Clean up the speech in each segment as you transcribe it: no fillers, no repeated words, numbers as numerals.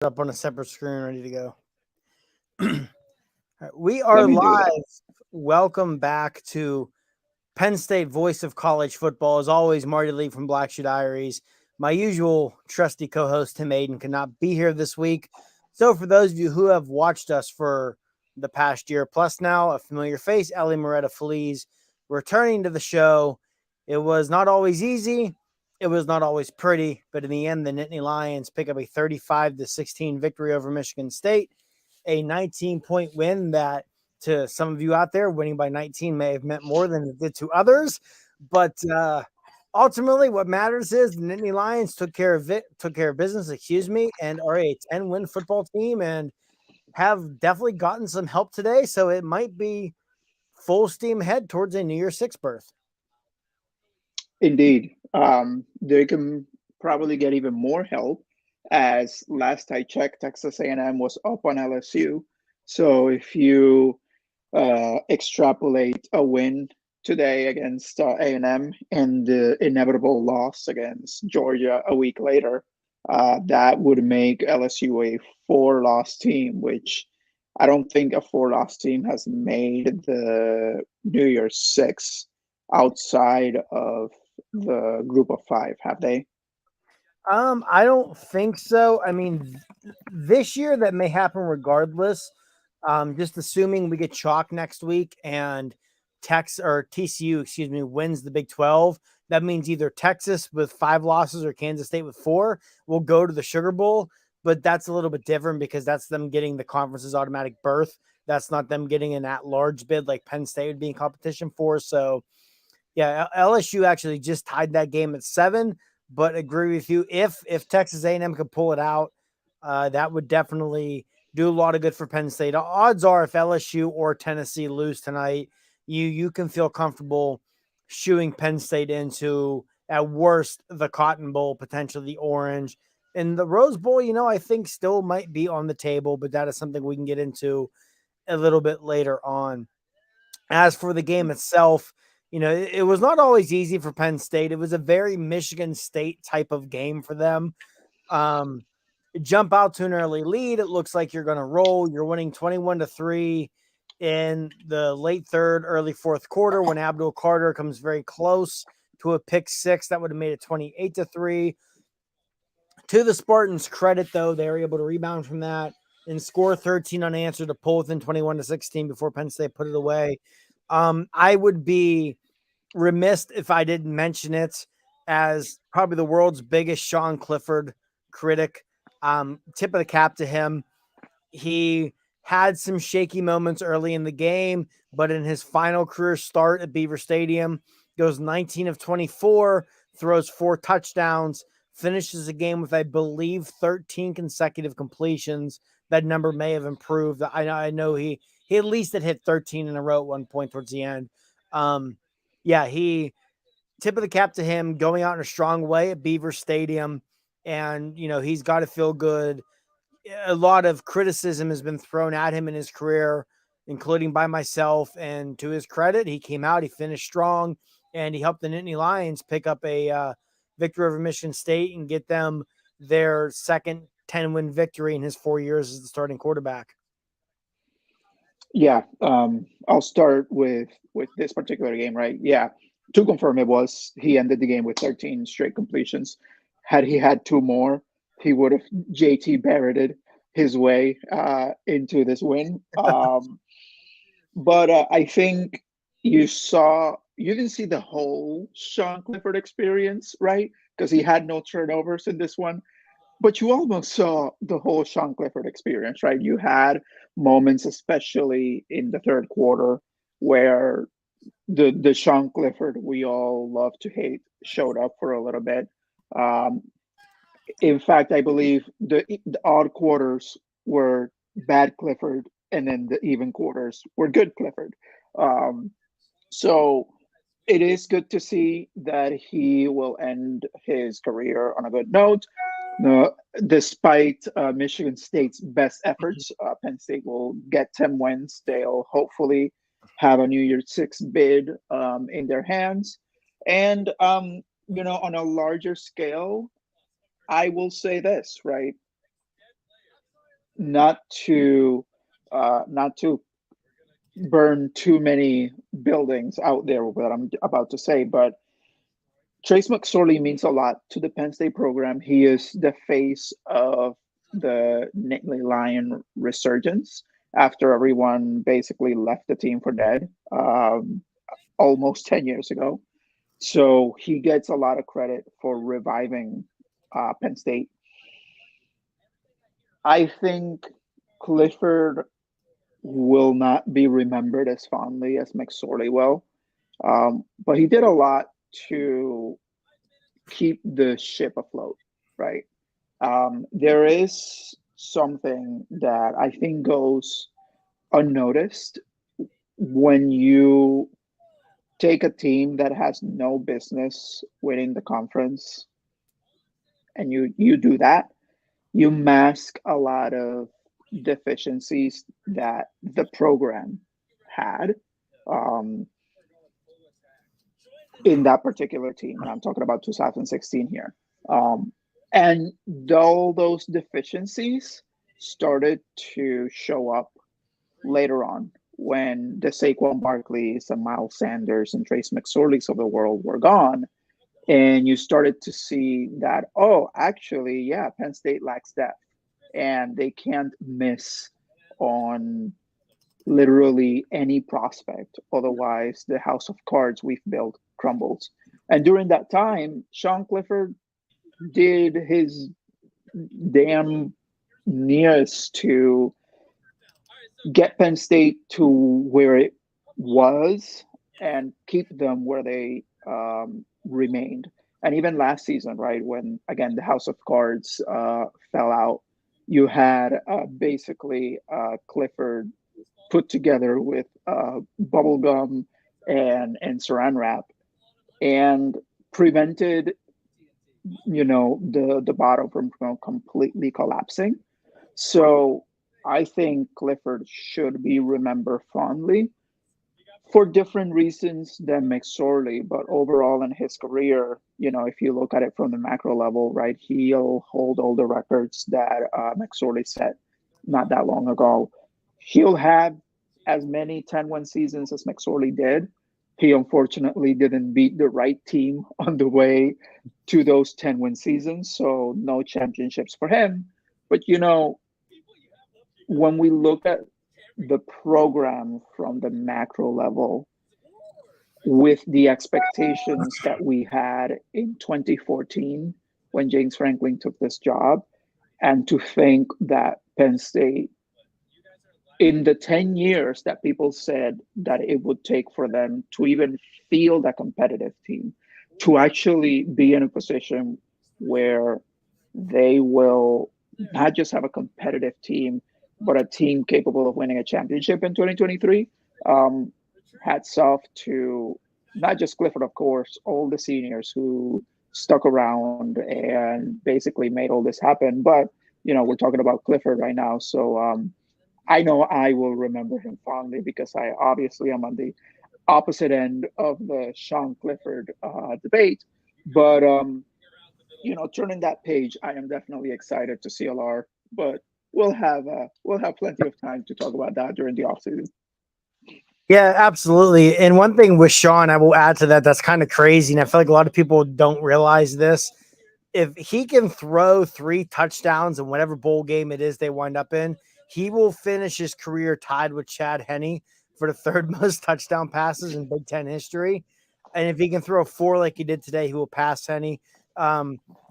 Up on a separate screen, ready to go. We are Let me do that. live. Welcome back to Penn State Voice of College Football. As always, Marty Lee from Diaries. My usual trusty co-host Tim Aiden could not be here this week. So for those of you who have watched us for the past year plus now, a familiar face, Ellie Moretta Feliz, returning to the show. It was not always easy. It was not always pretty, but in the end, the Nittany Lions pick up a 35-16 victory over Michigan State, a 19-point win that to some of you out there, winning by 19 may have meant more than it did to others. But ultimately, what matters is the Nittany Lions took care of business, and are a 10-win football team and have definitely gotten some help today. So it might be full steam ahead towards a New Year's Six berth. Indeed, they can probably get even more help. As last I checked, Texas A&M was up on LSU. So if you extrapolate a win today against A&M and the inevitable loss against Georgia a week later, that would make LSU a four-loss team, which I don't think a four-loss team has made the New Year's Six outside of the group of five, have they? I don't think so. I mean, this year that may happen regardless. Just assuming we get chalk next week and TCU, wins the Big 12. That means either Texas with 5 losses or Kansas State with 4 will go to the Sugar Bowl. But that's a little bit different because that's them getting the conference's automatic berth. That's not them getting an at-large bid like Penn State would be in competition for. So yeah, LSU actually just tied that game at 7. But agree with you, if Texas A&M could pull it out, that would definitely do a lot of good for Penn State. Odds are, if LSU or Tennessee lose tonight, you can feel comfortable shooing Penn State into, at worst, the Cotton Bowl, potentially the Orange. And the Rose Bowl, I think still might be on the table, but that is something we can get into a little bit later on. As for the game itself, it was not always easy for Penn State. It was a very Michigan State type of game for them. Um, Jump out to an early lead. It looks like you're going to roll. You're winning 21-3 in the late third, early fourth quarter when Abdul Carter comes very close to a pick six that would have made it 28-3. To the Spartans' credit, though, they were able to rebound from that and score 13 unanswered to pull within 21-16 before Penn State put it away. I would be remiss if I didn't mention it as probably the world's biggest Sean Clifford critic. Tip of the cap to him. He had some shaky moments early in the game, but in his final career start at Beaver Stadium, goes 19 of 24, throws 4 touchdowns, finishes the game with, I believe, 13 consecutive completions. That number may have improved. I know he at least had hit 13 in a row at one point towards the end. He tip of the cap to him going out in a strong way at Beaver Stadium. And, he's got to feel good. A lot of criticism has been thrown at him in his career, including by myself. And to his credit, he came out, he finished strong, and he helped the Nittany Lions pick up a victory over Michigan State and get them their second 10-win victory in his 4 years as the starting quarterback. Yeah, I'll start with this particular game, right? Yeah, to confirm, it was he ended the game with 13 straight completions. Had he had two more, he would have JT Barretted his way into this win. But I think you didn't see the whole Sean Clifford experience, right? Because he had no turnovers in this one, but you almost saw the whole Sean Clifford experience, right? You had moments, especially in the third quarter, where the Sean Clifford we all love to hate showed up for a little bit. Um, in fact, I believe the odd quarters were bad Clifford, and then the even quarters were good Clifford. Um, so it is good to see that he will end his career on a good note. Despite Michigan State's best efforts, Penn State will get 10 wins. They'll hopefully have a New Year's Six bid in their hands. And, on a larger scale, I will say this, right? not to not to burn too many buildings out there with what I'm about to say, but Trace McSorley means a lot to the Penn State program. He is the face of the Nittany Lion resurgence after everyone basically left the team for dead almost 10 years ago. So he gets a lot of credit for reviving Penn State. I think Clifford will not be remembered as fondly as McSorley will, but he did a lot to keep the ship afloat, right? There is something that I think goes unnoticed when you take a team that has no business winning the conference and you do that, you mask a lot of deficiencies that the program had um, in that particular team. And I'm talking about 2016 here. Um, and all those deficiencies started to show up later on when the Saquon Barkleys and Miles Sanders and Trace McSorleys of the world were gone. And you started to see that, oh, actually, yeah, Penn State lacks depth and they can't miss on literally any prospect. Otherwise, the house of cards we've built crumbles. And during that time, Sean Clifford did his damn nearest to get Penn State to where it was and keep them where they remained. And even last season, right, when again the House of Cards fell out, you had basically Clifford put together with bubblegum and saran wrap and prevented the bottom from completely collapsing. So I think Clifford should be remembered fondly for different reasons than McSorley, but overall in his career, if you look at it from the macro level, right, he'll hold all the records that McSorley set not that long ago. He'll have as many 10-win seasons as McSorley did. He unfortunately didn't beat the right team on the way to those 10-win seasons, so no championships for him. But when we look at the program from the macro level with the expectations that we had in 2014 when James Franklin took this job, and to think that Penn State, in the 10 years that people said that it would take for them to even field a competitive team, to actually be in a position where they will not just have a competitive team, but a team capable of winning a championship in 2023. Um, Hats off to not just Clifford, of course, all the seniors who stuck around and basically made all this happen. But, we're talking about Clifford right now. So I know I will remember him fondly because I obviously am on the opposite end of the Sean Clifford debate. But turning that page, I am definitely excited to see LR. But we'll have plenty of time to talk about that during the offseason. Yeah, absolutely. And one thing with Sean, I will add to that, that's kind of crazy. And I feel like a lot of people don't realize this. If he can throw 3 touchdowns in whatever bowl game it is they wind up in, he will finish his career tied with Chad Henne for the 3rd most touchdown passes in Big Ten history. And if he can throw 4 like he did today, he will pass Henne.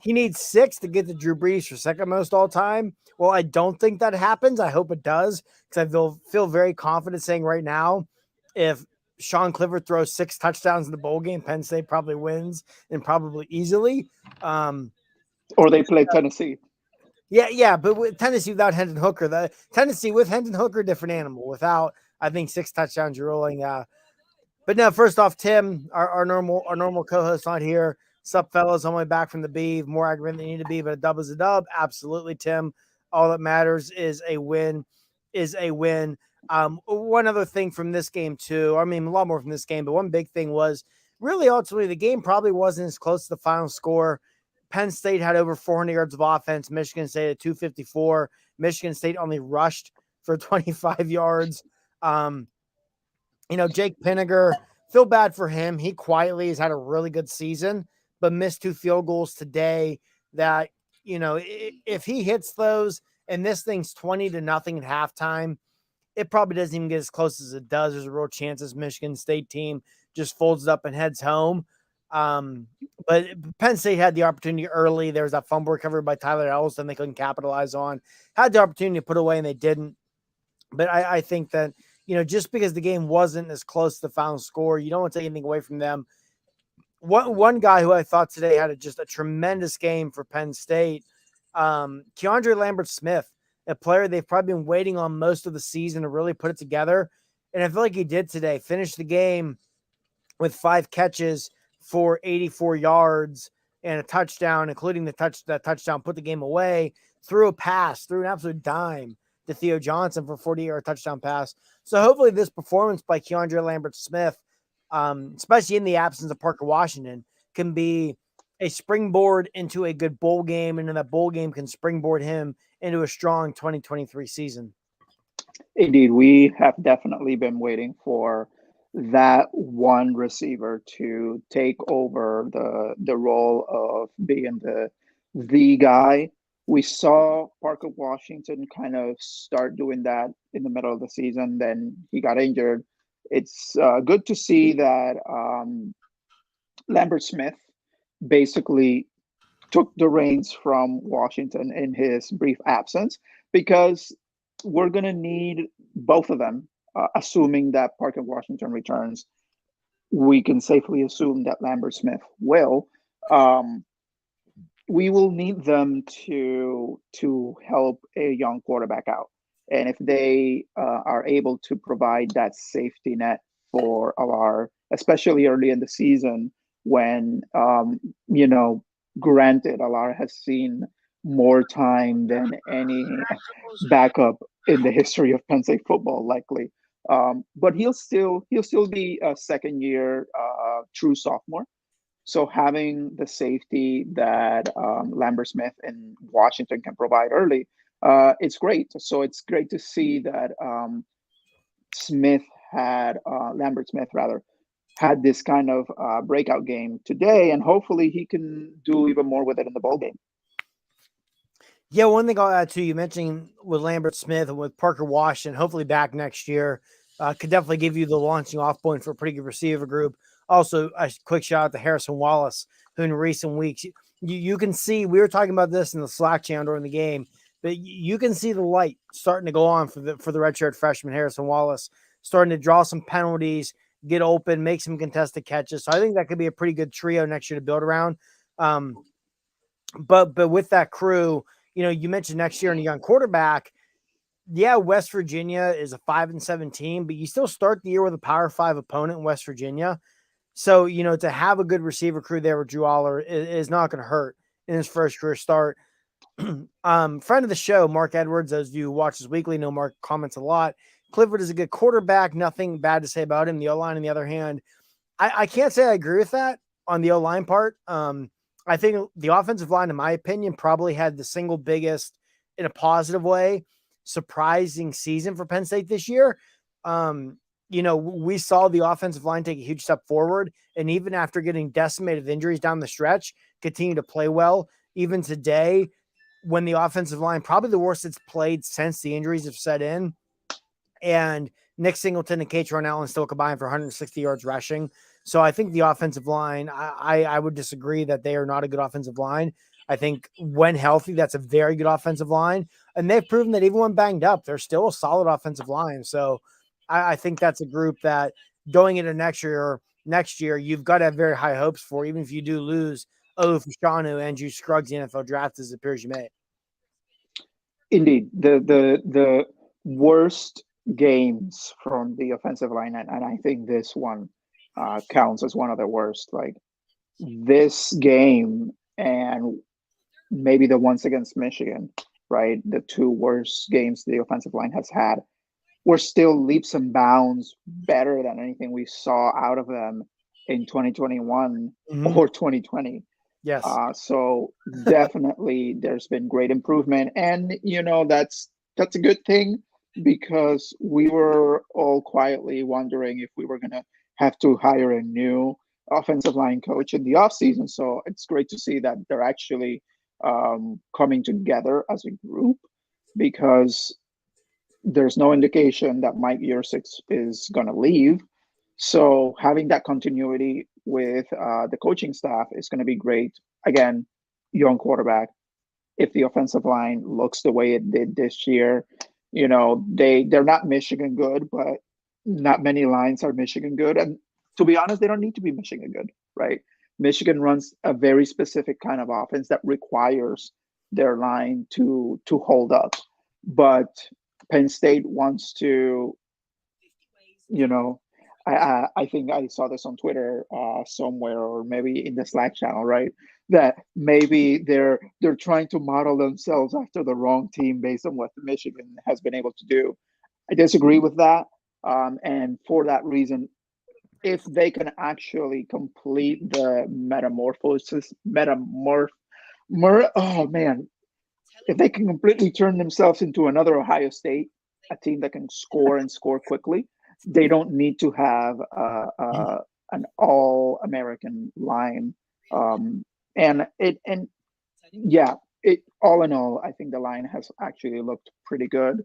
He needs 6 to get the Drew Brees for 2nd most all time. Well, I don't think that happens. I hope it does because I feel very confident saying right now, if Sean Clifford throws 6 touchdowns in the bowl game, Penn State probably wins and probably easily. Or they play Tennessee. Yeah, but with Tennessee without Hendon Hooker, the Tennessee with Hendon Hooker, different animal. Without, I think 6 touchdowns, you're rolling. But no, first off, Tim, our normal co-host on here. Sup, fellas? On my way back from the B, more aggravated than you need to be, but a dub is a dub. Absolutely, Tim. All that matters is a win. Is a win. One other thing from this game too. I mean, a lot more from this game, but one big thing was really ultimately the game probably wasn't as close to the final score. Penn State had over 400 yards of offense. Michigan State at 254. Michigan State only rushed for 25 yards. Jake Pinniger, feel bad for him. He quietly has had a really good season, but missed 2 field goals today that, if he hits those and this thing's 20-0 at halftime, it probably doesn't even get as close as it does. There's a real chance this Michigan State team just folds it up and heads home. But Penn State had the opportunity early. There was that fumble recovery by Tyler Ellison they couldn't capitalize on. Had the opportunity to put away and they didn't. But I think that, just because the game wasn't as close to the final score, you don't want to take anything away from them. One guy who I thought today had just a tremendous game for Penn State, Keandre Lambert-Smith, a player they've probably been waiting on most of the season to really put it together. And I feel like he did today. Finished the game with 5 catches for 84 yards and a touchdown, including that touchdown put the game away, threw an absolute dime to Theo Johnson for a 40-yard touchdown pass. So hopefully this performance by Keandre Lambert-Smith, especially in the absence of Parker Washington, can be a springboard into a good bowl game, and then that bowl game can springboard him into a strong 2023 season. Indeed, we have definitely been waiting for that one receiver to take over the role of being the guy. We saw Parker Washington kind of start doing that in the middle of the season. Then he got injured. It's good to see that Lambert-Smith basically took the reins from Washington in his brief absence, because we're going to need both of them, assuming that Parker Washington returns. We can safely assume that Lambert-Smith will. We will need them to help a young quarterback out. And if they are able to provide that safety net for Alar, especially early in the season when, granted, Alar has seen more time than any backup in the history of Penn State football, likely. But he'll still be a second-year true sophomore. So having the safety that Lambert-Smith and Washington can provide early, it's great. So it's great to see that Lambert-Smith had this kind of breakout game today, and hopefully he can do even more with it in the bowl game. Yeah, one thing I'll add too, you mentioned with Lambert-Smith and with Parker Washington, hopefully back next year, could definitely give you the launching off point for a pretty good receiver group. Also, a quick shout out to Harrison Wallace, who in recent weeks, you can see, we were talking about this in the Slack channel during the game, but you can see the light starting to go on for the redshirt freshman Harrison Wallace, starting to draw some penalties, get open, make some contested catches. So I think that could be a pretty good trio next year to build around. But with that crew, you mentioned next year in a young quarterback. Yeah, West Virginia is a 5-7 team, but you still start the year with a Power 5 opponent in West Virginia. So, to have a good receiver crew there with Drew Aller is not going to hurt in his first career start. Friend of the show, Mark Edwards, those of you who watch this weekly know Mark comments a lot. Clifford is a good quarterback. Nothing bad to say about him. The O-line, on the other hand, I can't say I agree with that on the O-line part. I think the offensive line, in my opinion, probably had the single biggest, in a positive way, surprising season for Penn State this year. We saw the offensive line take a huge step forward, and even after getting decimated with injuries down the stretch, continue to play well. Even today, when the offensive line, probably the worst it's played since the injuries have set in, and Nick Singleton and Katron Allen still combined for 160 yards rushing. So I think the offensive line, I would disagree that they are not a good offensive line. I think when healthy, that's a very good offensive line. And they've proven that even when banged up, they're still a solid offensive line. So I think that's a group that going into next year, you've got to have very high hopes for, even if you do lose Olu Fashanu and Juice Scruggs the NFL draft, as it appears you may. Indeed, the worst games from the offensive line, and I think this one counts as one of the worst. Like this game and maybe the ones against Michigan, right? The two worst games the offensive line has had were still leaps and bounds better than anything we saw out of them in 2021 or 2020. Yes. So definitely there's been great improvement. And that's a good thing because we were all quietly wondering if we were gonna have to hire a new offensive line coach in the offseason. So it's great to see that they're actually coming together as a group because there's no indication that Mike Yurcix is going to leave. So having that continuity with the coaching staff is going to be great. Again, young quarterback. If the offensive line looks the way it did this year, they're not Michigan good, but not many lines are Michigan good. And to be honest, they don't need to be Michigan good, right? Michigan runs a very specific kind of offense that requires their line to hold up. But Penn State wants to, you know, I think I saw this on Twitter somewhere or maybe in the Slack channel, right? That maybe they're trying to model themselves after the wrong team based on what Michigan has been able to do. I disagree with that, and for that reason, if they can actually complete the oh man, if they can completely turn themselves into another Ohio State, a team that can score and score quickly, they don't need to have an all American line. And yeah, it all in all, I think the line has actually looked pretty good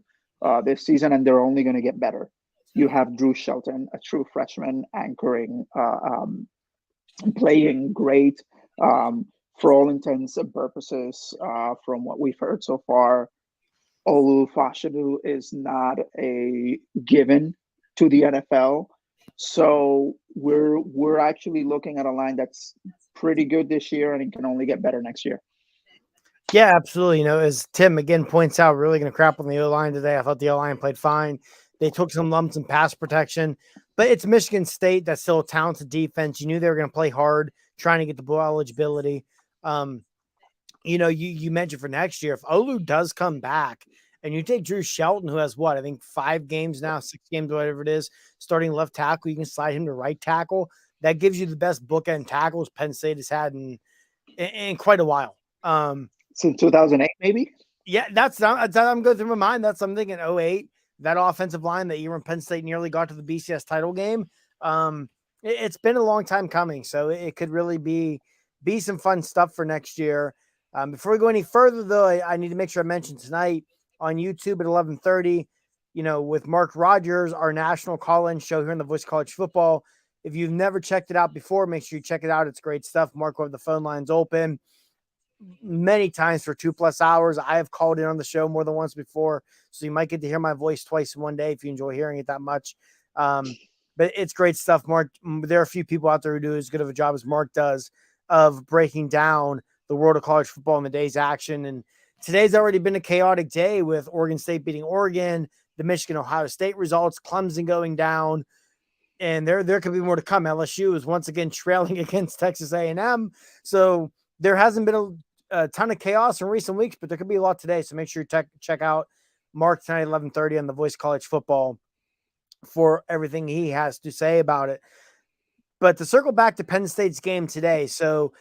this season, and they're only going to get better. You have Drew Shelton, a true freshman, anchoring, playing great. For all intents and purposes, from what we've heard so far, Olu Fashanu is not a given to the NFL. So we're actually looking at a line that's pretty good this year, and it can only get better next year. Yeah, absolutely. As Tim again points out, really going to crap on the O line today. I thought the O line played fine. They took some lumps in pass protection, but it's Michigan State. That's still a talented defense. You knew they were going to play hard, trying to get the bowl eligibility. You mentioned for next year, if Olu does come back and you take Drew Shelton, who has what, I think 5 games now, 6 games, whatever it is, starting left tackle, you can slide him to right tackle. That gives you the best bookend tackles Penn State has had in quite a while. Since 2008, maybe. Yeah, that's I'm going through my mind. That's I'm thinking 08, that offensive line that year when Penn State nearly got to the BCS title game. It's been a long time coming, so it could really be some fun stuff for next year. Before we go any further, though, I need to make sure I mention tonight on YouTube at 11:30. With Mark Rogers, our national call-in show here on the Voice of College Football. If you've never checked it out before, make sure you check it out. It's great stuff. Mark will have the phone lines open many times for 2+ hours. I have called in on the show more than once before, so you might get to hear my voice twice in one day if you enjoy hearing it that much. But it's great stuff, Mark. There are a few people out there who do as good of a job as Mark does of breaking down the world of college football in the day's action. And today's already been a chaotic day with Oregon State beating Oregon, the Michigan-Ohio State results, Clemson going down, and there could be more to come. LSU is once again trailing against Texas A&M. So there hasn't been a ton of chaos in recent weeks, but there could be a lot today. So make sure you check out Mark tonight, 11:30 on the Voice of College Football for everything he has to say about it. But to circle back to Penn State's game today, so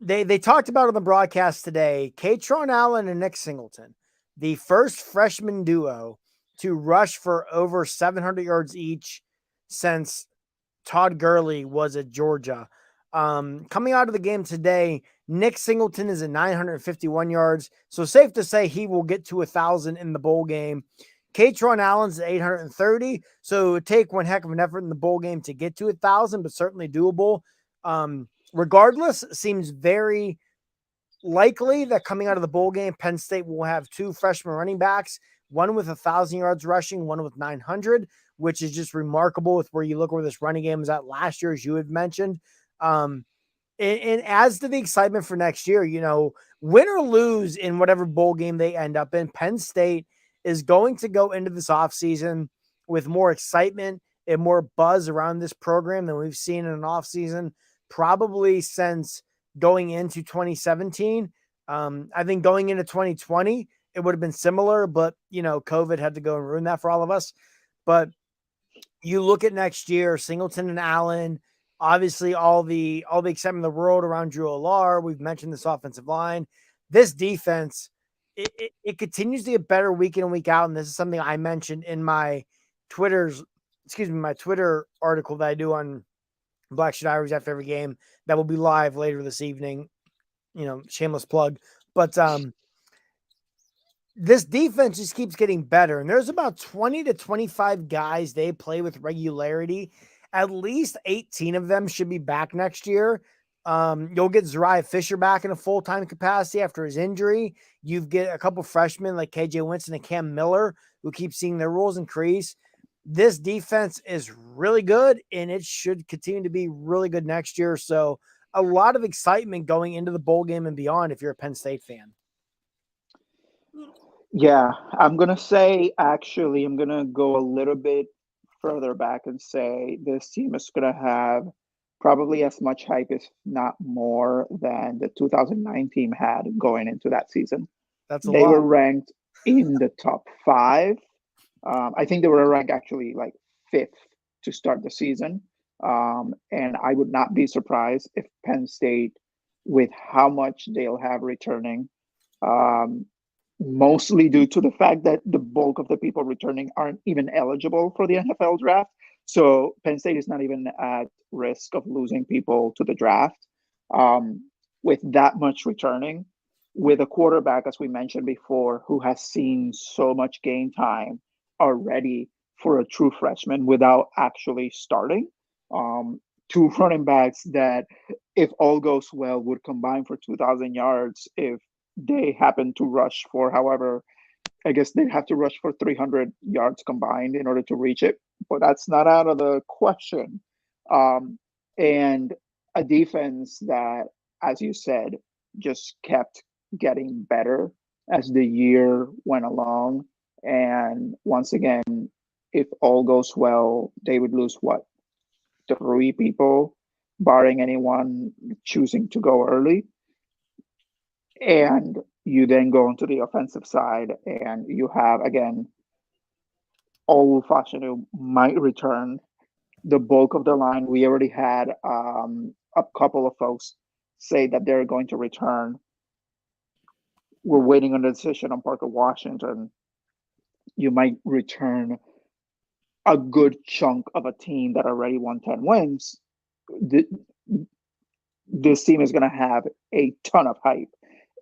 they talked about on the broadcast today, Katron Allen and Nick Singleton, the first freshman duo to rush for over 700 yards each since Todd Gurley was at Georgia. Coming out of the game today, Nick Singleton is at 951 yards. So safe to say he will get to 1,000 in the bowl game. Katron Allen's at 830. So it would take one heck of an effort in the bowl game to get to 1,000, but certainly doable. Regardless, it seems very likely that coming out of the bowl game, Penn State will have 2 freshman running backs, one with 1,000 yards rushing, one with 900, which is just remarkable with where you look where this running game was at last year, as you had mentioned. And as to the excitement for next year, win or lose in whatever bowl game they end up in, Penn State is going to go into this offseason with more excitement and more buzz around this program than we've seen in an offseason probably since going into 2017. I think going into 2020, it would have been similar, but, COVID had to go and ruin that for all of us. But you look at next year, Singleton and Allen, Obviously, all the excitement in the world around Drew Alar. We've mentioned this offensive line. This defense, it continues to get better week in and week out. And this is something I mentioned in my my Twitter article that I do on Diaries after every game that will be live later this evening. Shameless plug. But this defense just keeps getting better. And there's about 20 to 25 guys they play with regularity. At least 18 of them should be back next year. You'll get Zariah Fisher back in a full-time capacity after his injury. You get a couple freshmen like KJ Winston and Cam Miller who keep seeing their roles increase. This defense is really good, and it should continue to be really good next year. So a lot of excitement going into the bowl game and beyond if you're a Penn State fan. Yeah, I'm going to say, actually, I'm going to go a little bit further back and say this team is going to have probably as much hype, if not more, than the 2009 team had going into that season. That's a They lot. were ranked in the top 5. I think they were ranked actually like 5th to start the season. And I would not be surprised if Penn State, with how much they'll have returning, mostly due to the fact that the bulk of the people returning aren't even eligible for the NFL draft. So Penn State is not even at risk of losing people to the draft. With that much returning, with a quarterback, as we mentioned before, who has seen so much game time already for a true freshman without actually starting. 2 running backs that, if all goes well, would combine for 2,000 yards if they happen to rush for, however, I guess they have to rush for 300 yards combined in order to reach it, but that's not out of the question. And a defense that, as you said, just kept getting better as the year went along. And once again, if all goes well, they would lose 3 people, barring anyone choosing to go early. And you then go into the offensive side and you have, again, Olu might return. The bulk of the line, we already had a couple of folks say that they're going to return. We're waiting on the decision on Parker Washington. You might return a good chunk of a team that already won 10 wins. This team is going to have a ton of hype.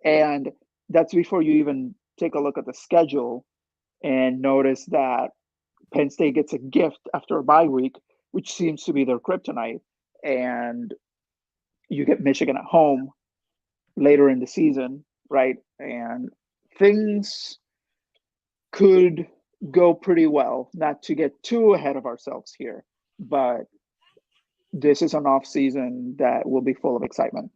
And that's before you even take a look at the schedule and notice that Penn State gets a gift after a bye week, which seems to be their kryptonite. And you get Michigan at home later in the season, right? And things could go pretty well, not to get too ahead of ourselves here, but this is an off season that will be full of excitement.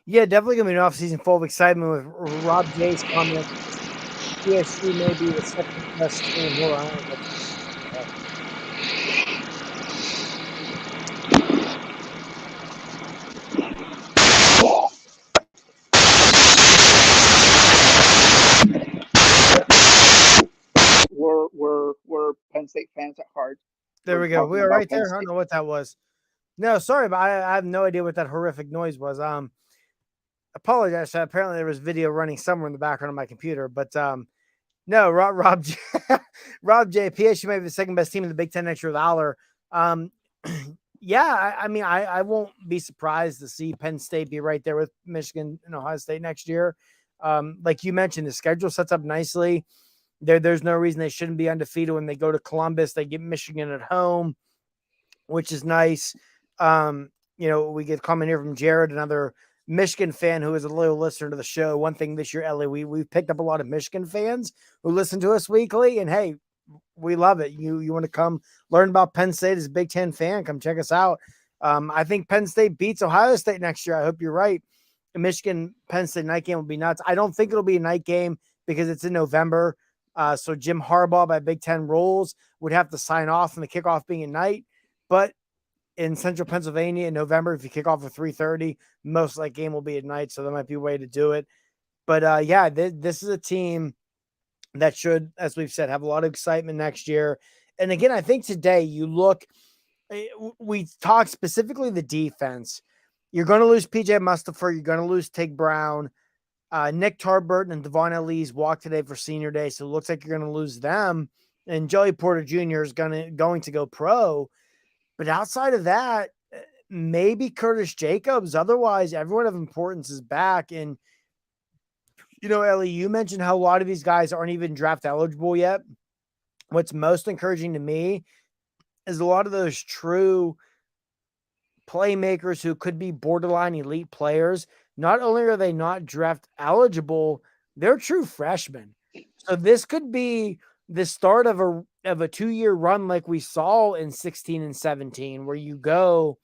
Yeah, definitely going to be an offseason full of excitement with Rob J's comment. PSG may be the second best team. Hold on. We're Penn State fans at heart. There we go. We were right there. I don't know what that was. No, sorry, but I have no idea what that horrific noise was. Apologize. Apparently there was video running somewhere in the background of my computer, but no, Rob J, Rob J, PSG may be the second best team in the Big Ten next year with Aller. Yeah, I mean, I won't be surprised to see Penn State be right there with Michigan and Ohio State next year. Like you mentioned, the schedule sets up nicely. There's no reason they shouldn't be undefeated when they go to Columbus. They get Michigan at home, which is nice. We get a comment here from Jared, another Michigan fan who is a loyal listener to the show. One thing this year, Ellie, we've picked up a lot of Michigan fans who listen to us weekly, and hey, we love it. You want to come learn about Penn State as a Big Ten fan, come check us out. I think Penn State beats Ohio State next year. I hope you're right. The Michigan Penn State night game will be nuts. I don't think it'll be a night game because it's in November. So Jim Harbaugh by Big Ten rules would have to sign off on the kickoff being at night. But in central Pennsylvania in November, if you kick off at 3:30, most of that game will be at night. So that might be a way to do it. But yeah, this is a team that should, as we've said, have a lot of excitement next year. And again, I think today you look We talked specifically the defense. You're going to lose PJ Mustafa. You're going to lose Tig Brown. Nick Tarburton and Devon Elise walked today for senior day, so it looks like you're going to lose them. And Joey Porter Jr. is going to go pro. But outside of that, maybe Curtis Jacobs. Otherwise, everyone of importance is back. And Ellie, you mentioned how a lot of these guys aren't even draft eligible yet. What's most encouraging to me is a lot of those true playmakers who could be borderline elite players. Not only are they not draft eligible, they're true freshmen. So this could be the start of a 2-year run like we saw in 16 and 17, where you go,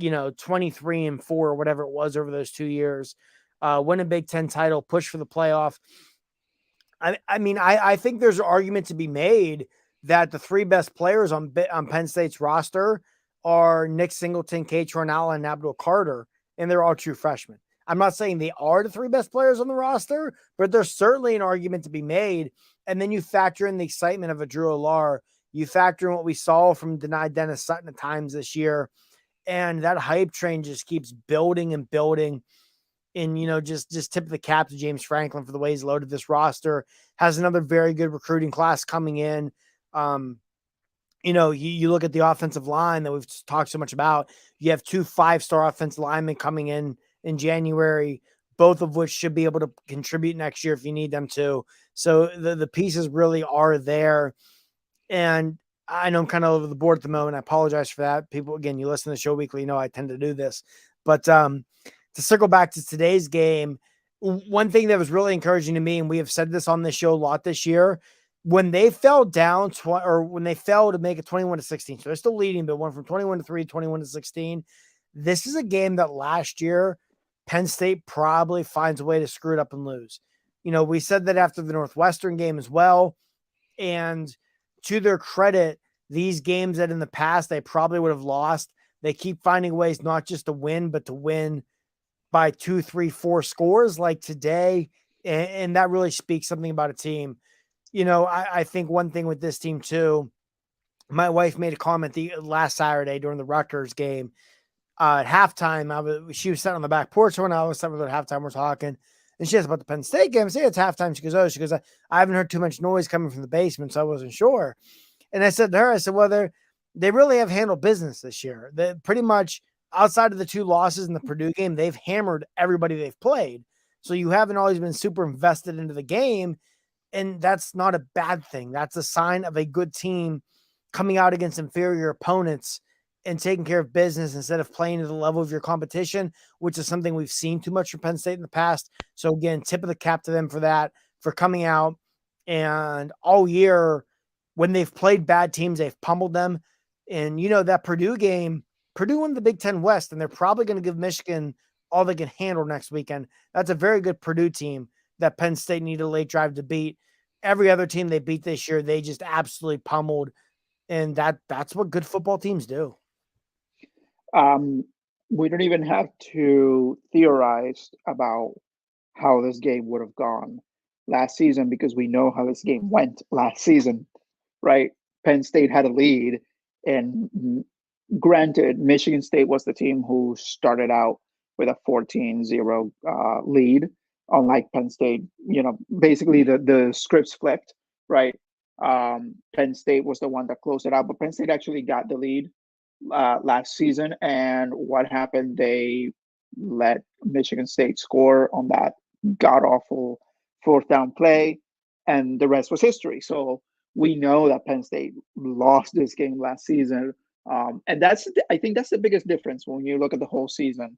23-4 or whatever it was over those 2 years, win a Big Ten title, push for the playoff. I think there's an argument to be made that the three best players on Penn State's roster are Nick Singleton, Kate Tornalla, and Abdul Carter, and they're all true freshmen. I'm not saying they are the three best players on the roster, but there's certainly an argument to be made. And then you factor in the excitement of a Drew Alar. You factor in what we saw from denied Dennis Sutton at times this year. And that hype train just keeps building and building. And, just tip of the cap to James Franklin for the way he's loaded this roster. Has another very good recruiting class coming in. You look at the offensive line that we've talked so much about. You have 2 5-star offensive linemen coming in January, both of which should be able to contribute next year if you need them to. So the pieces really are there. And I know I'm kind of over the board at the moment. I apologize for that. People, again, you listen to the show weekly, I tend to do this. But to circle back to today's game, one thing that was really encouraging to me, and we have said this on this show a lot this year, when they fell down when they fell to make it 21-16, so they're still leading, but went from 21-3, 21-16. This is a game that last year Penn State probably finds a way to screw it up and lose. We said that after the Northwestern game as well. And to their credit, these games that in the past they probably would have lost, they keep finding ways not just to win, but to win by 2, 3, 4 scores like today. And that really speaks something about a team. I think one thing with this team too, my wife made a comment the last Saturday during the Rutgers game. At halftime, she was sitting on the back porch when I was sitting with her at halftime. We're talking, and she asked about the Penn State game. I said, it's halftime. She goes, I haven't heard too much noise coming from the basement, so I wasn't sure. And I said to her, well, they really have handled business this year. They pretty much, outside of the 2 losses in the Purdue game, they've hammered everybody they've played. So you haven't always been super invested into the game, and that's not a bad thing. That's a sign of a good team coming out against inferior opponents and taking care of business instead of playing to the level of your competition, which is something we've seen too much from Penn State in the past. So again, tip of the cap to them for that, for coming out. And all year, when they've played bad teams, they've pummeled them. And that Purdue game, Purdue won the Big Ten West, and they're probably going to give Michigan all they can handle next weekend. That's a very good Purdue team that Penn State needed a late drive to beat. Every other team they beat this year, they just absolutely pummeled. And that's what good football teams do. We don't even have to theorize about how this game would have gone last season because we know how this game went last season, right? Penn State had a lead, and granted, Michigan State was the team who started out with a 14-0 lead, unlike Penn State. Basically the scripts flipped, right? Penn State was the one that closed it out, but Penn State actually got the lead last season. And what happened? They let Michigan State score on that god awful 4th down play, and the rest was history. So we know that Penn State lost this game last season. And I think that's the biggest difference when you look at the whole season.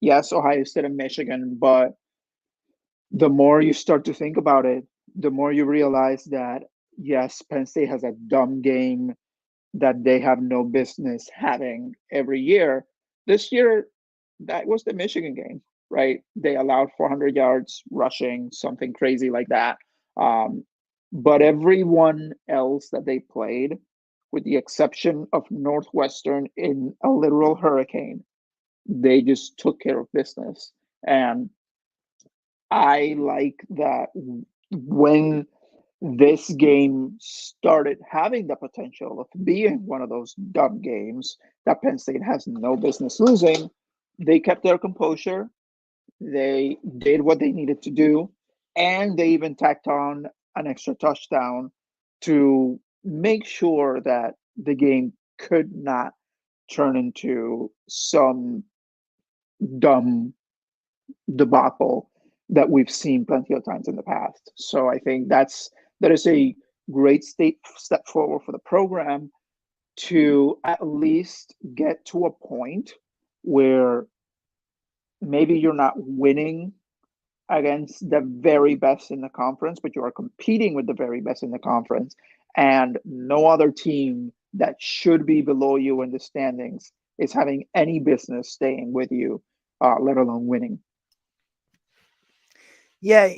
Yes, Ohio State and Michigan, but the more you start to think about it, the more you realize that, yes, Penn State has a dumb game that they have no business having every year. This year, that was the Michigan game, right? They allowed 400 yards rushing, something crazy like that. But everyone else that they played, with the exception of Northwestern in a literal hurricane, they just took care of business. And I like that when this game started having the potential of being one of those dumb games that Penn State has no business losing. They kept their composure. They did what they needed to do, and they even tacked on an extra touchdown to make sure that the game could not turn into some dumb debacle that we've seen plenty of times in the past. So I think that is a great step forward for the program to at least get to a point where maybe you're not winning against the very best in the conference, but you are competing with the very best in the conference, and no other team that should be below you in the standings is having any business staying with you, let alone winning. Yeah,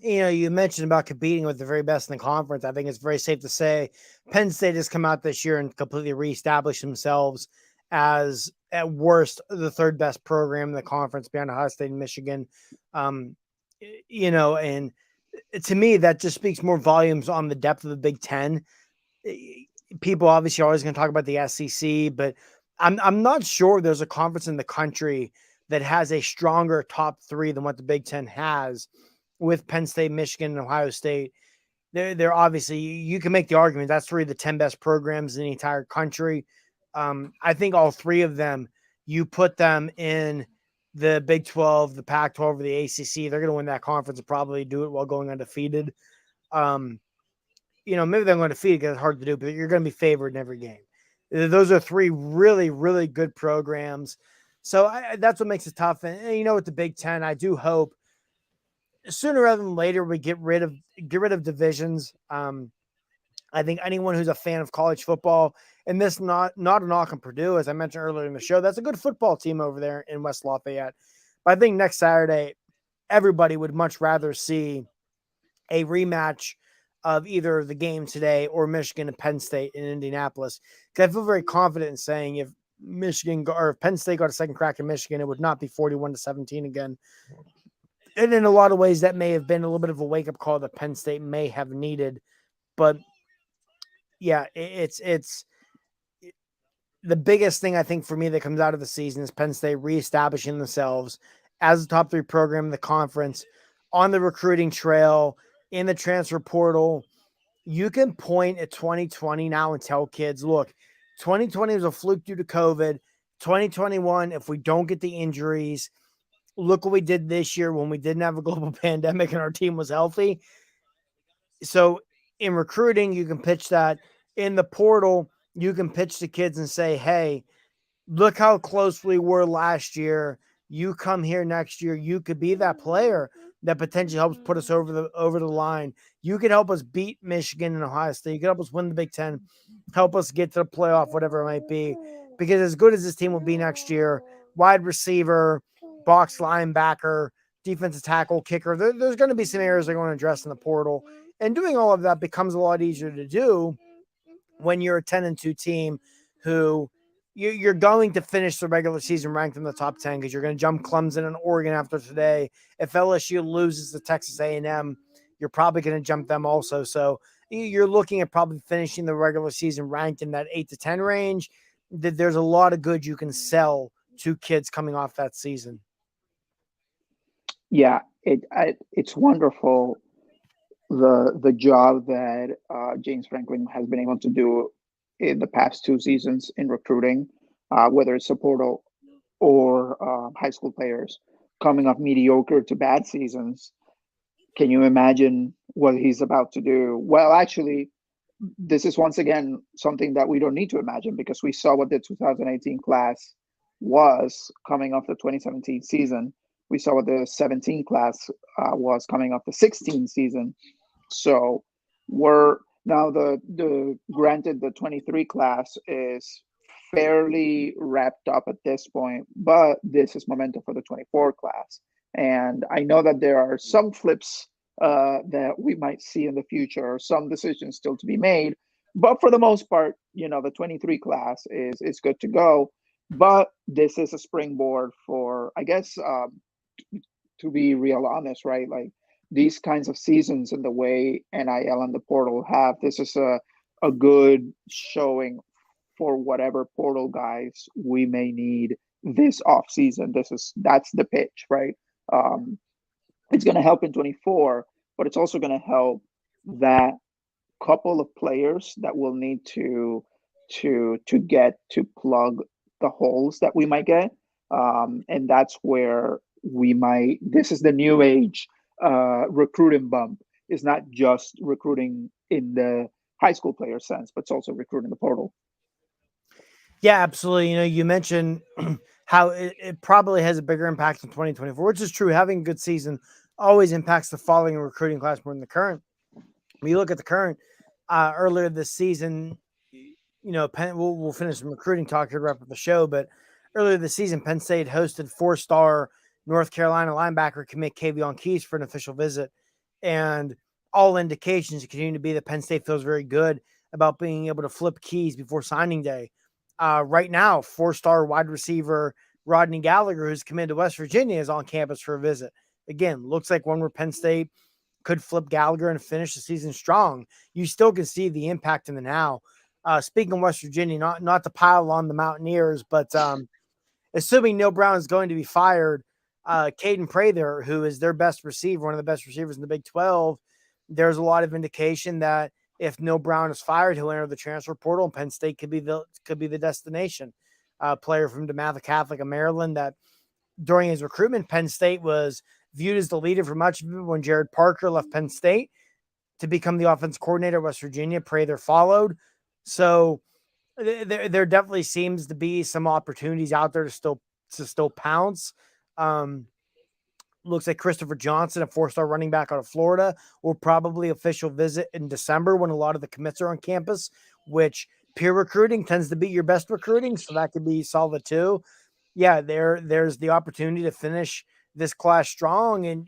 you mentioned about competing with the very best in the conference. I think it's very safe to say Penn State has come out this year and completely reestablished themselves as, at worst, the third best program in the conference behind Ohio State and Michigan. Um, and to me, that just speaks more volumes on the depth of the Big Ten. People obviously are always going to talk about the SEC, but I'm not sure there's a conference in the country that has a stronger top three than what the Big Ten has, with Penn State, Michigan, and Ohio State. They're obviously, you can make the argument that's three of the 10 best programs in the entire country. I think all three of them, you put them in the Big 12, the Pac 12, or the ACC, they're going to win that conference and probably do it while going undefeated. Maybe they're going to defeat because it's hard to do, but you're going to be favored in every game. Those are three really, really good programs. So that's what makes it tough. And with the Big Ten, I do hope sooner rather than later we get rid of divisions. I think anyone who's a fan of college football, and this not a knock on Purdue, as I mentioned earlier in the show, that's a good football team over there in West Lafayette. But I think next Saturday, everybody would much rather see a rematch of either the game today or Michigan and Penn State in Indianapolis. Because I feel very confident in saying if Penn State got a second crack in Michigan, it would not be 41-17 again. And in a lot of ways, that may have been a little bit of a wake up call that Penn State may have needed. But yeah, it's the biggest thing I think for me that comes out of the season is Penn State reestablishing themselves as a top three program in the conference, on the recruiting trail, in the transfer portal. You can point at 2020 now and tell kids, look, 2020 was a fluke due to COVID. 2021, if we don't get the injuries, look what we did this year when we didn't have a global pandemic and our team was healthy. So in recruiting, you can pitch that. In the portal, you can pitch to kids and say, hey, look how close we were last year. You come here next year, you could be that player that potentially helps put us over the line. You could help us beat Michigan and Ohio State. You could help us win the Big Ten, help us get to the playoff, whatever it might be. Because as good as this team will be next year, wide receiver, box linebacker, defensive tackle, kicker, there's going to be some areas they're going to address in the portal. And doing all of that becomes a lot easier to do when you're a 10-2 team who you're going to finish the regular season ranked in the top 10 because you're going to jump Clemson and Oregon after today. If LSU loses to Texas A&M, you're probably going to jump them also. So you're looking at probably finishing the regular season ranked in that 8 to 10 range. There's a lot of good you can sell to kids coming off that season. Yeah, it's wonderful the job that James Franklin has been able to do in the past two seasons in recruiting, whether it's a portal or high school players coming off mediocre to bad seasons. Can you imagine what he's about to do? Well, actually, this is once again something that we don't need to imagine because we saw what the 2018 class was coming off the 2017 season. We saw what the 17 class was coming off the 16 season. So we're now the granted the 23 class is fairly wrapped up at this point, but this is momentum for the 24 class. And I know that there are some flips that we might see in the future, some decisions still to be made. But for the most part, the 23 class is good to go. But this is a springboard for, I guess, to be real honest, right? Like these kinds of seasons and the way NIL and the portal have, this is a good showing for whatever portal guys we may need this off season. That's the pitch, right? Um, it's going to help in 24, but it's also going to help that couple of players that will need to get to plug the holes that we might get, and that's where we might. This is the new age recruiting bump. It's not just recruiting in the high school player sense, but it's also recruiting the portal. Yeah, absolutely. You mentioned how it probably has a bigger impact in 2024, which is true. Having a good season always impacts the following recruiting class more than the current. When you look at the current, earlier this season, Penn, we'll finish some recruiting talk here to wrap up the show, but earlier this season, Penn State hosted four-star North Carolina linebacker commit Kavion Keys for an official visit. And all indications continue to be that Penn State feels very good about being able to flip Keys before signing day. Right now, four-star wide receiver Rodney Gallagher, who's committed to West Virginia, is on campus for a visit. Again, looks like one where Penn State could flip Gallagher and finish the season strong. You still can see the impact in the now. Speaking of West Virginia, not to pile on the Mountaineers, but assuming Neil Brown is going to be fired, Caden Prather, who is their best receiver, one of the best receivers in the Big 12, there's a lot of indication that if Neil Brown is fired, he'll enter the transfer portal, and Penn State could be the destination. Player from DeMatha Catholic of Maryland that during his recruitment, Penn State was viewed as the leader for much of it when Jared Parker left Penn State to become the offense coordinator at West Virginia. Prather followed. So there definitely seems to be some opportunities out there to still pounce. Looks like Christopher Johnson, a four-star running back out of Florida, will probably official visit in December when a lot of the commits are on campus, which peer recruiting tends to be your best recruiting. So that could be solid too. Yeah, there's the opportunity to finish this class strong. And,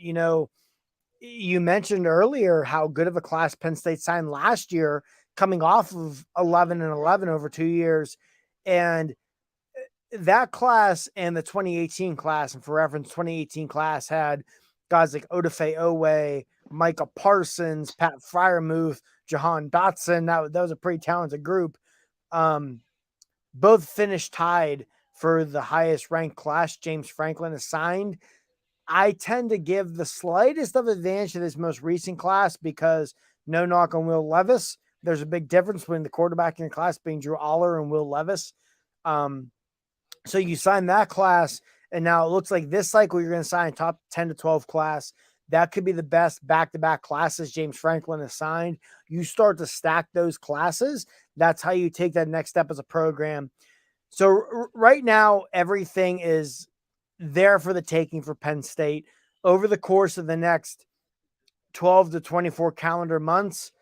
you mentioned earlier how good of a class Penn State signed last year, coming off of 11-11 over 2 years. And that class and the 2018 class, and for reference, 2018 class had guys like Odafe Owe, Micah Parsons, Pat Fryermuth, Jahan Dotson. That was a pretty talented group. Both finished tied for the highest ranked class James Franklin assigned. I tend to give the slightest of advantage to this most recent class because no knock on Will Levis. There's a big difference between the quarterback in your class being Drew Aller and Will Levis. So you sign that class, and now it looks like this cycle you're going to sign a top 10 to 12 class. That could be the best back-to-back classes James Franklin has signed. You start to stack those classes. That's how you take that next step as a program. So right now, everything is there for the taking for Penn State. Over the course of the next 12 to 24 calendar months,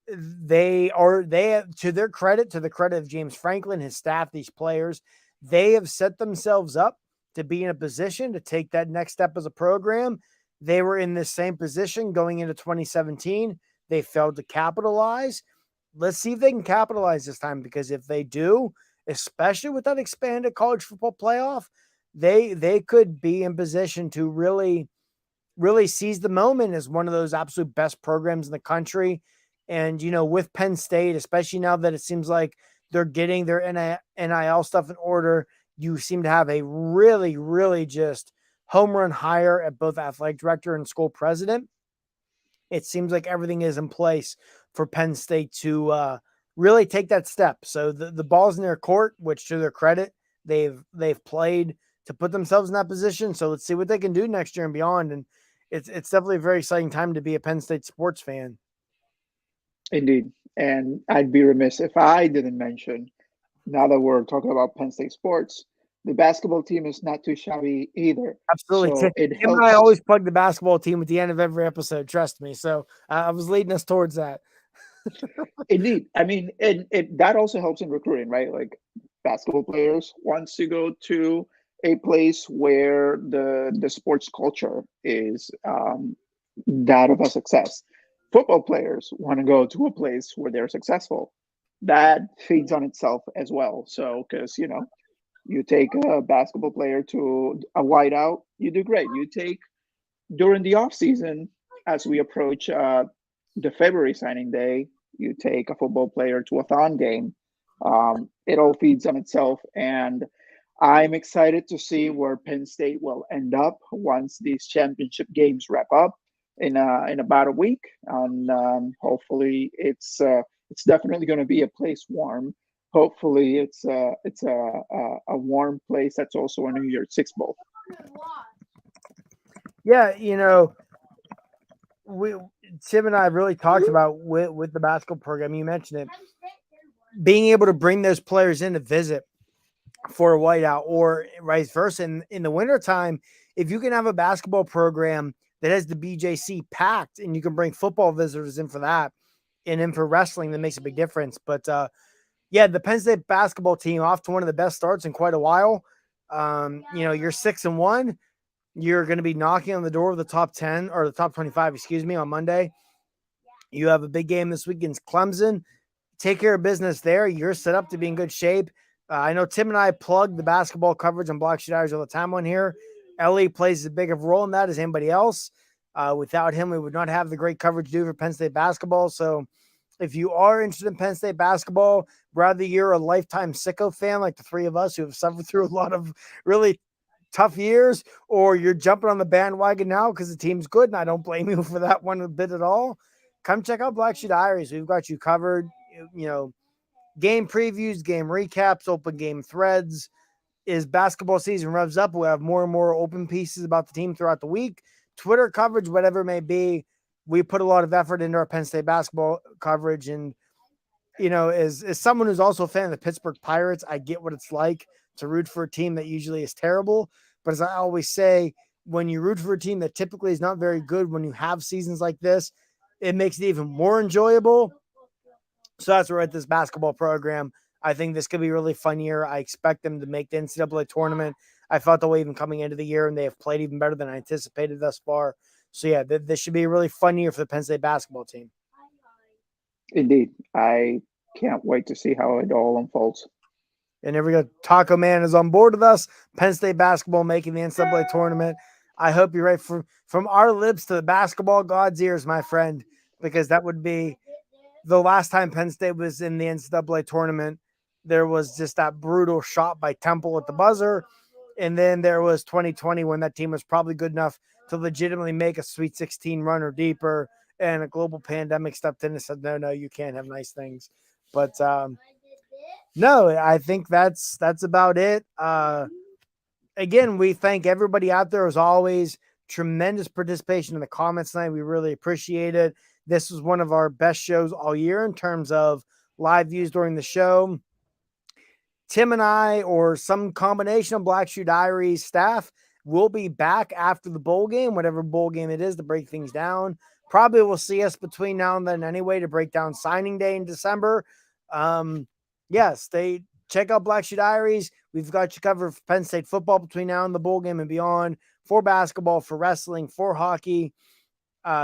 they have, to the credit of James Franklin, his staff, these players, they have set themselves up to be in a position to take that next step as a program. They were in this same position going into 2017. They failed to capitalize. Let's see if they can capitalize this time, because if they do, especially with that expanded college football playoff, they could be in position to really seize the moment as one of those absolute best programs in the country. And, with Penn State, especially now that it seems like they're getting their NIL stuff in order, you seem to have a really, really just home run hire at both athletic director and school president. It seems like everything is in place for Penn State to really take that step. So the ball's in their court, which to their credit, they've played to put themselves in that position. So let's see what they can do next year and beyond. And it's definitely a very exciting time to be a Penn State sports fan. Indeed. And I'd be remiss if I didn't mention, now that we're talking about Penn State sports, the basketball team is not too shabby either. Absolutely. So it Tim and I helps. always plug the basketball team at the end of every episode. Trust me. So I was leading us towards that. Indeed. I mean, and that also helps in recruiting, right? Like basketball players wants to go to a place where the sports culture is that of a success. Football players want to go to a place where they're successful. That feeds on itself as well. So, because you take a basketball player to a whiteout, you do great. You take during the off season as we approach the February signing day, you take a football player to a Thon game. It all feeds on itself, and I'm excited to see where Penn State will end up once these championship games wrap up in about a week. And hopefully, it's definitely going to be a place warm. Hopefully, it's a warm place that's also a New Year's Six Bowl. Yeah, we Tim and I really talked about with the basketball program. You mentioned it, being able to bring those players in to visit for a whiteout or vice versa. In the wintertime, if you can have a basketball program that has the BJC packed and you can bring football visitors in for that and then for wrestling, that makes a big difference. But yeah, the Penn State basketball team off to one of the best starts in quite a while. You're 6-1. You're going to be knocking on the door of the top 10 or the top 25, on Monday. You have a big game this week against Clemson. Take care of business there. You're set up to be in good shape. I know Tim and I plug the basketball coverage on Black Sheet Diaries all the time on here. Ellie plays as big of a role in that as anybody else. Without him, we would not have the great coverage due for Penn State basketball. So if you are interested in Penn State basketball, whether you're a lifetime sicko fan like the three of us who have suffered through a lot of really tough years, or you're jumping on the bandwagon now because the team's good, and I don't blame you for that one a bit at all, come check out Black Sheet Diaries. We've got you covered. Game previews, game recaps, open game threads. As basketball season revs up, we'll have more and more open pieces about the team throughout the week. Twitter coverage, whatever it may be. We put a lot of effort into our Penn State basketball coverage. And, as someone who's also a fan of the Pittsburgh Pirates, I get what it's like to root for a team that usually is terrible. But as I always say, when you root for a team that typically is not very good, when you have seasons like this, it makes it even more enjoyable. So that's where at this basketball program, I think this could be a really fun year. I expect them to make the NCAA tournament. I felt the way even coming into the year, and they have played even better than I anticipated thus far. So yeah, this should be a really fun year for the Penn State basketball team. Indeed, I can't wait to see how it all unfolds. And here we go. Taco Man is on board with us. Penn State basketball making the NCAA tournament. I hope you're right. From our lips to the basketball god's ears, my friend, because that would be the last time Penn State was in the NCAA tournament. There was just that brutal shot by Temple at the buzzer. And then there was 2020 when that team was probably good enough to legitimately make a Sweet 16 run or deeper. And a global pandemic stepped in and said, no, you can't have nice things. But no, I think that's about it. Again, we thank everybody out there as always. Tremendous participation in the comments tonight. We really appreciate it. This was one of our best shows all year in terms of live views during the show. Tim and I, or some combination of Black Shoe Diaries staff, will be back after the bowl game, whatever bowl game it is, to break things down. Probably will see us between now and then anyway to break down signing day in December. Check out Black Shoe Diaries. We've got you covered for Penn State football between now and the bowl game and beyond, for basketball, for wrestling, for hockey.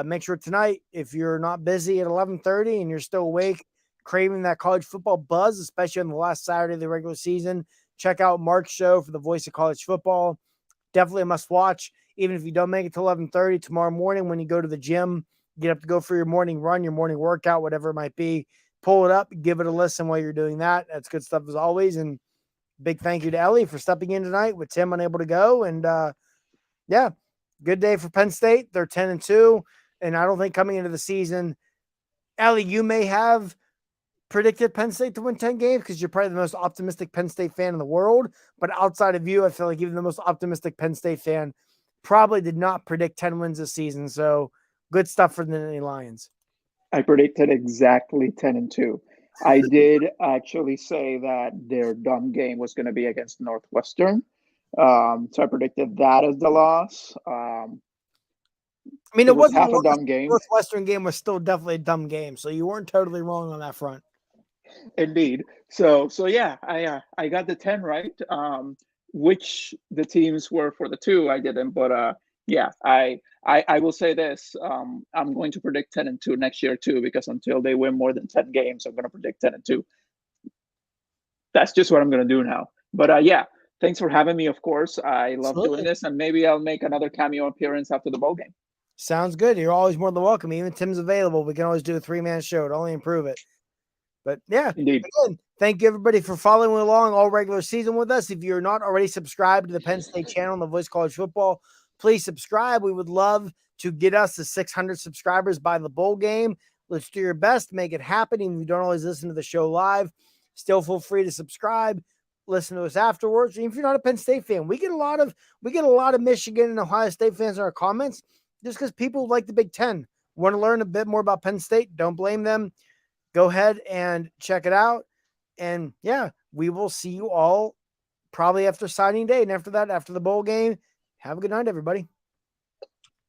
Make sure tonight, if you're not busy at 11:30 and you're still awake, craving that college football buzz, especially on the last Saturday of the regular season, check out Mark's show for the voice of college football. Definitely a must watch. Even if you don't make it to 11:30 tomorrow morning when you go to the gym, get up to go for your morning run, your morning workout, whatever it might be, pull it up, give it a listen while you're doing that. That's good stuff as always. And big thank you to Ellie for stepping in tonight with Tim unable to go. And good day for Penn State. They're 10-2. And I don't think coming into the season, Ellie, you may have predicted Penn State to win 10 games because you're probably the most optimistic Penn State fan in the world. But outside of you, I feel like even the most optimistic Penn State fan probably did not predict 10 wins this season. So good stuff for the Nittany Lions. I predicted exactly 10-2. I did actually say that their dumb game was going to be against Northwestern. So I predicted that as the loss. It wasn't half a dumb game. Northwestern game was still definitely a dumb game, so you weren't totally wrong on that front. Indeed. So yeah, I got the 10 right. Which the teams were for the 2, I didn't, but yeah, I will say this. I'm going to predict 10-2 next year too, because until they win more than 10 games, I'm going to predict 10-2. That's just what I'm going to do now. But yeah, thanks for having me. Of course, I love doing this, and maybe I'll make another cameo appearance after the bowl game. Sounds good. You're always more than welcome. Even Tim's available. We can always do a 3-man show to only improve it. But yeah, Indeed. again, thank you everybody for following along all regular season with us. If you're not already subscribed to the Penn State channel on the Voice College Football, please subscribe. We would love to get us to 600 subscribers by the bowl game. Let's do your best to make it happen. Even if you don't always listen to the show live, still feel free to subscribe. Listen to us afterwards. Even if you're not a Penn State fan, we get a lot of Michigan and Ohio State fans in our comments just because people like the Big Ten. Want to learn a bit more about Penn State? Don't blame them. Go ahead and check it out. And yeah, we will see you all probably after signing day. And after that, after the bowl game, have a good night, everybody.